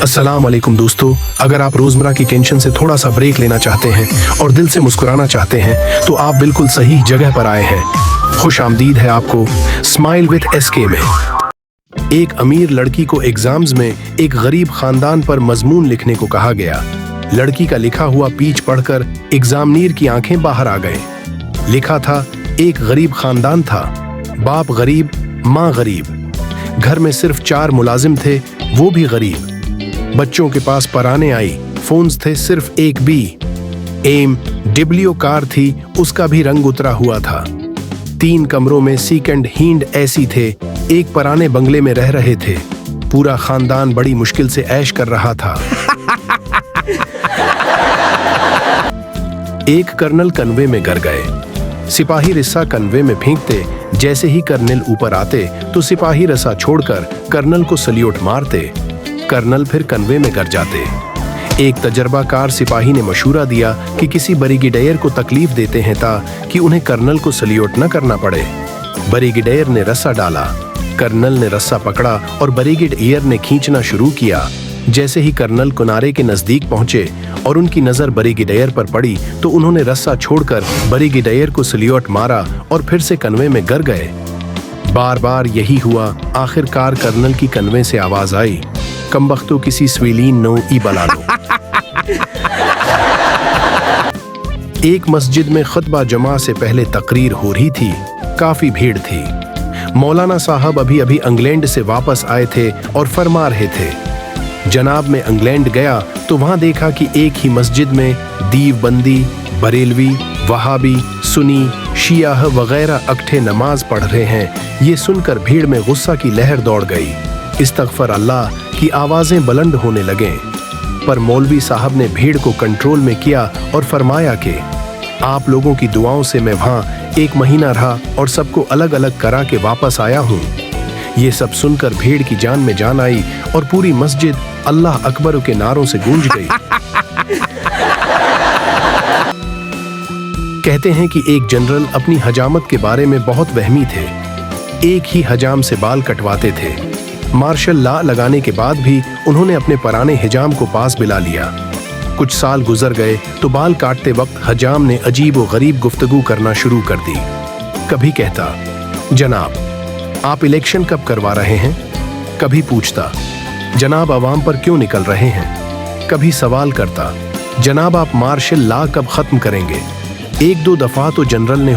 अस्सलाम वालेकुम दोस्तों, अगर आप रोजमर्रा की टेंशन से थोड़ा सा ब्रेक लेना चाहते हैं और दिल से मुस्कुराना चाहते हैं तो आप बिल्कुल सही जगह पर आए हैं। खुश आमदीद है आपको स्माइल विद एसके में। एक अमीर लड़की को एग्जाम्स में एक गरीब खानदान पर मजमून लिखने को कहा गया। लड़की का लिखा हुआ पीच पढ़कर एग्जामिनर की आंखें बाहर आ गए। लिखा था, एक गरीब खानदान था, बाप गरीब, माँ गरीब, घर में सिर्फ 4 मुलाजिम थे, वो भी गरीब। बच्चों के पास पराने आई, फोन्स थे सिर्फ एक भी। BMW कार थी, उसका भी रंग उतरा हुआ था। 3 कमरों में सेकंड हैंड एसी थे, एक पराने बंगले में रह रहे थे। पूरा खानदान बड़ी मुश्किल से ऐश कर रहा था। एक कर्नल कन्वे में गिर गए। सिपाही रिस्सा कन्वे में फेंकते, जैसे ही कर्नल ऊपर आते तो सिपाही रस्सा छोड़कर कर्नल को सल्यूट मारते। कर्नल फिर कन्वे में गिर जाते। एक तजर्बाकार सिपाही ने मशूरा दिया कि किसी ब्रिगेडियर को तकलीफ देते हैं ताकि उन्हें कर्नल को सल्यूट न करना पड़े। ब्रिगेडियर ने रस्सा डाला, कर्नल ने रस्सा पकड़ा और ब्रिगेडियर ने खींचना शुरू किया। जैसे ही कर्नल किनारे के नजदीक पहुंचे और उनकी नजर ब्रिगेडियर पर पड़ी तो उन्होंने रस्सा छोड़कर ब्रिगेडियर को सल्यूट मारा और फिर से कन्वे में गिर गए। बार बार यही हुआ। आखिरकार कर्नल की कन्वे से आवाज आई, कमबख्तो किसी स्वीलीन नो ई बला लो। एक मस्जिद में खुतबा जमा से पहले तकरीर हो रही थी। काफी भीड़ थी। मौलाना साहब अभी अभी इंग्लैंड से वापस आए थे और फरमा रहे थे। जनाब मैं इंग्लैंड गया तो वहां देखा कि एक ही मस्जिद में दीवबंदी, बरेलवी, वहाबी, सुन्नी, शिया वगैरह इकट्ठे नमाज पढ़ रहे हैं। ये सुनकर भीड़ में गुस्सा की लहर दौड़ गई। इस्तगफर अल्लाह की आवाजें बुलंद होने लगे। पर मौलवी साहब ने भीड़ को कंट्रोल में किया और फरमाया कि आप लोगों की दुआओं से मैं वहां 1 महीना रहा और सबको अलग अलग करा के वापस आया हूं। ये सब सुनकर भीड़ की जान में जान आई और पूरी मस्जिद अल्लाह अकबर के नारों से गूंज गई। कहते हैं कि एक जनरल अपनी हजामत के बारे में बहुत वहमी थे। एक ही हजाम से बाल कटवाते थे। मार्शल लॉ लगाने के बाद भी उन्होंने अपने पुराने हिजाम को पास बिला लिया। कुछ साल गुजर गए तो बाल काटते वक्त हजाम ने अजीब व गरीब गुफ्तगू करना शुरू कर दी। कभी कहता, जनाब आप इलेक्शन कब करवा रहे हैं? कभी पूछता, जनाब अवाम पर क्यों निकल रहे हैं? कभी सवाल करता, जनाब आप मार्शल लॉ कब खत्म करेंगे? 1-2 दफा तो जनरल ने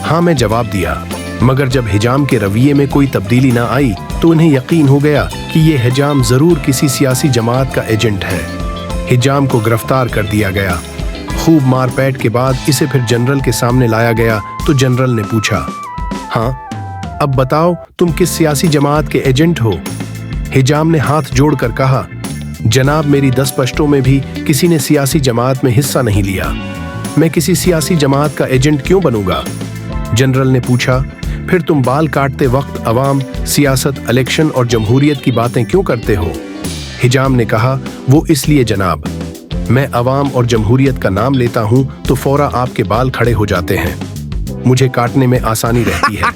हाँ मैं जवाब दिया, मगर जब हिजाम के रवैये में कोई तब्दीली ना आई तो उन्हें यकीन हो गया कि ये हिजाम जरूर किसी सियासी जमात का एजेंट है। हिजाम को गिरफ्तार कर दिया गया। खूब मारपैट के बाद इसे फिर जनरल के सामने लाया गया तो जनरल ने पूछा, हाँ अब बताओ तुम किस सियासी जमात के एजेंट हो? हिजाम ने हाथ जोड़कर कहा, जनाब मेरी 10 पश्तों में भी किसी ने सियासी जमात में हिस्सा नहीं लिया। मैं किसी सियासी जमात का एजेंट क्यों बनूंगा? जनरल ने पूछा, फिर तुम बाल काटते वक्त अवाम, सियासत, इलेक्शन और जमहूरियत की बातें क्यों करते हो? हिजाम ने कहा, वो इसलिए जनाब, मैं अवाम और जमहूरियत का नाम लेता हूं तो फौरा आपके बाल खड़े हो जाते हैं। मुझे काटने में आसानी रहती है।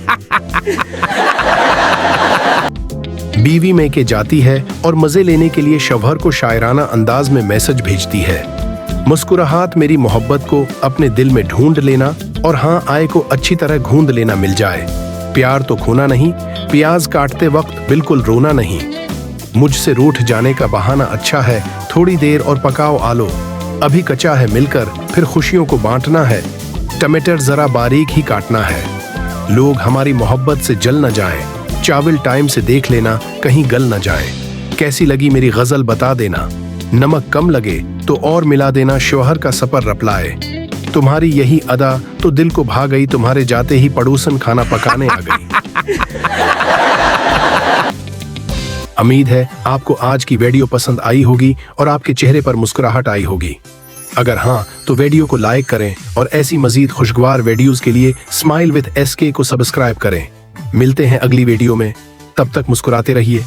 बीवी में के जाती है और मजे लेने के लिए शौहर को शायराना अंदाज में मैसेज भेजती है। मुस्कुराहट मेरी मोहब्बत को अपने दिल में ढूंढ लेना और हाँ आय को अच्छी तरह गूंद लेना मिल जाए। प्यार तो खोना नहीं, प्याज काटते वक्त बिल्कुल रोना नहीं। मुझसे रूठ जाने का बहाना अच्छा है, थोड़ी देर और पकाओ आलो। अभी कच्चा है मिलकर फिर खुशियों को बांटना है। टमाटर जरा बारीक ही काटना है। लोग हमारी मोहब्बत से जल न जाएं। चावल टाइम से देख लेना कहीं गल न जाए। कैसी लगी मेरी गजल बता देना। नमक कम लगे तो और मिला देना, शौहर का सपर रपलाए। तुम्हारी यही अदा तो दिल को भा गई, तुम्हारे जाते ही पड़ोसन खाना पकाने आ गई। उम्मीद है आपको आज की वीडियो पसंद आई होगी और आपके चेहरे पर मुस्कुराहट आई होगी। अगर हाँ तो वीडियो को लाइक करें और ऐसी मजीद खुशगवार वीडियोस के लिए स्माइल विद एसके को सब्सक्राइब करें। मिलते हैं अगली वीडियो में, तब तक मुस्कुराते रहिए।